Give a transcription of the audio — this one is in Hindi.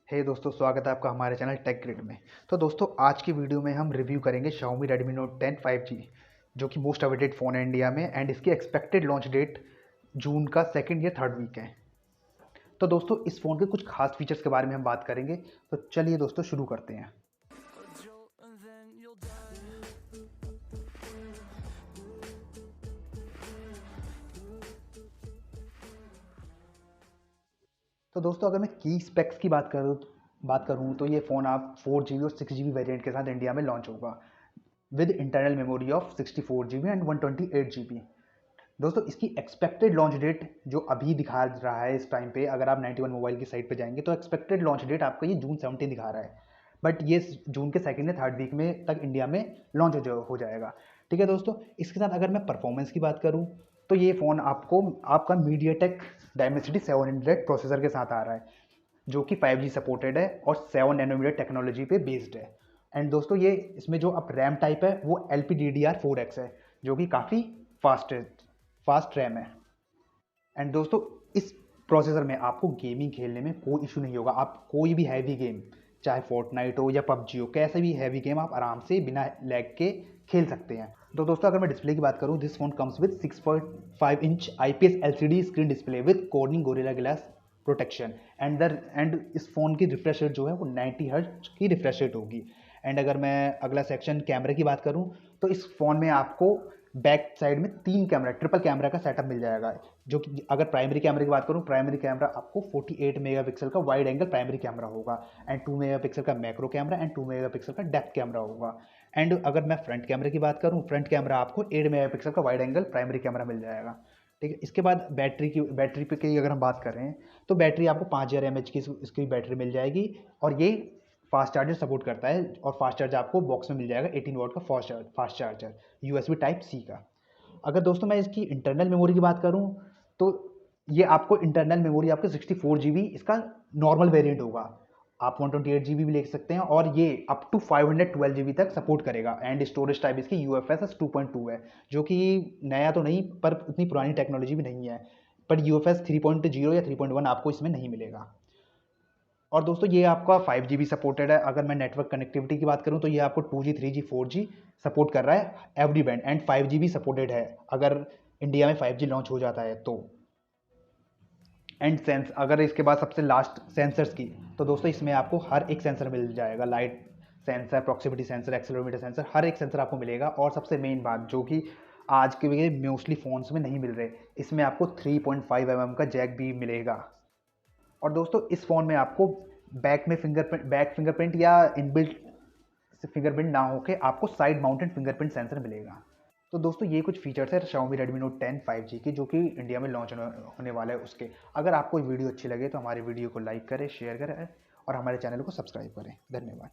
हे दोस्तों, स्वागत है आपका हमारे चैनल टेक ग्रिड में। तो दोस्तों, आज की वीडियो में हम रिव्यू करेंगे Xiaomi Redmi Note 10 5G, जो कि मोस्ट अवेटेड फ़ोन है इंडिया में एंड इसकी एक्सपेक्टेड लॉन्च डेट जून का सेकंड या थर्ड वीक है। तो दोस्तों, इस फ़ोन के कुछ खास फीचर्स के बारे में हम बात करेंगे। तो चलिए दोस्तों, शुरू करते हैं। तो दोस्तों, अगर मैं की स्पेक्स की बात करूँ तो ये फ़ोन आप 4GB और 6GB वेरिएंट के साथ इंडिया में लॉन्च होगा with internal memory of 64GB and 128GB। दोस्तों, इसकी एक्सपेक्टेड लॉन्च डेट जो अभी दिखा रहा है इस टाइम पे, अगर आप 91 मोबाइल की साइट पे जाएंगे तो एक्सपेक्टेड लॉन्च डेट आपका ये जून 17 दिखा रहा है। बट ये जून के सेकंड या थर्ड वीक में तक इंडिया में लॉन्च हो जाएगा। ठीक है दोस्तों, इसके साथ अगर मैं परफॉर्मेंस की बात करूँ तो ये फ़ोन आपका मीडियाटेक डायमेंसिटी 700 प्रोसेसर के साथ आ रहा है, जो कि 5G सपोर्टेड है और 7 नैनोमीटर टेक्नोलॉजी पे बेस्ड है। एंड दोस्तों, ये इसमें जो अब रैम टाइप है वो LPDDR4X है, जो कि काफ़ी फास्ट रैम है। एंड दोस्तों, इस प्रोसेसर में आपको गेमिंग खेलने में कोई इशू नहीं होगा। आप कोई भी हैवी गेम, चाहे फोर्टनाइट हो या पबजी हो, कैसे भी हैवी गेम आप आराम से बिना लैग के खेल सकते हैं। तो दोस्तों, अगर मैं डिस्प्ले की बात करूं, this phone comes with 6.5 inch IPS LCD screen display with cornering gorilla glass protection and इस फ़ोन की रिफ्रेश रेट जो है वो 90 हर्ट्ज की रिफ्रेश रेट होगी। एंड अगर मैं अगला सेक्शन कैमरे की बात करूं तो इस फ़ोन में आपको बैक साइड में 3 कैमरा, ट्रिपल कैमरा का सेटअप मिल जाएगा। जो कि अगर प्राइमरी कैमरे की बात करूं, प्राइमरी कैमरा आपको 48 मेगापिक्सल का वाइड एंगल प्राइमरी कैमरा होगा एंड 2 मेगापिक्सल का मैक्रो कैमरा एंड 2 मेगापिक्सल का डेप्थ कैमरा होगा। एंड अगर मैं फ्रंट कैमरे की बात करूं, फ्रंट कैमरा आपको 8 मेगापिक्सल का वाइड एंगल प्राइमरी कैमरा मिल जाएगा। ठीक है, इसके बाद बैटरी पे की अगर हम बात करें तो बैटरी आपको 5000 mAh की इसकी बैटरी मिल जाएगी और ये फास्ट चार्जर सपोर्ट करता है। और फास्ट चार्जर आपको बॉक्स में मिल जाएगा 18 वॉट का fast charger USB type C का। अगर दोस्तों मैं इसकी इंटरनल मेमोरी की बात करूं तो ये आपको इंटरनल मेमोरी आपके 64GB इसका नॉर्मल वेरिएंट होगा। आप 128GB भी ले सकते हैं और ये अप टू 512GB तक सपोर्ट करेगा। एंड स्टोरेज टाइप इसकी UFS 2.2 है, जो कि नया तो नहीं पर उतनी पुरानी टेक्नोलॉजी भी नहीं है। पर UFS 3.0 या 3.1 आपको इसमें नहीं मिलेगा। और दोस्तों, ये आपका 5G सपोर्टेड है। अगर मैं नेटवर्क कनेक्टिविटी की बात करूं तो ये आपको 2G 3G 4G सपोर्ट कर रहा है एवरी बैंड एंड 5G भी सपोर्टेड है अगर इंडिया में 5G लॉन्च हो जाता है तो। एंड अगर इसके बाद सबसे लास्ट सेंसर्स की, तो दोस्तों इसमें आपको हर एक सेंसर मिल जाएगा। Light sensor, proximity sensor, accelerometer sensor, हर एक सेंसर आपको मिलेगा। और सबसे मेन बात जो कि आज के मोस्टली फ़ोन्स में नहीं मिल रहे, इसमें आपको 3.5 mm का जैक भी मिलेगा। और दोस्तों, इस फ़ोन में आपको बैक फिंगरप्रिंट या इनबिल्ट फिंगरप्रिंट ना होके आपको साइड माउंटेड फिंगरप्रिंट सेंसर मिलेगा। तो दोस्तों, ये कुछ फीचर्स है Xiaomi Redmi Note 10 5G की, जो कि इंडिया में लॉन्च होने वाला है उसके। अगर आपको वीडियो अच्छी लगे तो हमारे वीडियो को लाइक करें, शेयर करें और हमारे चैनल को सब्सक्राइब करें। धन्यवाद।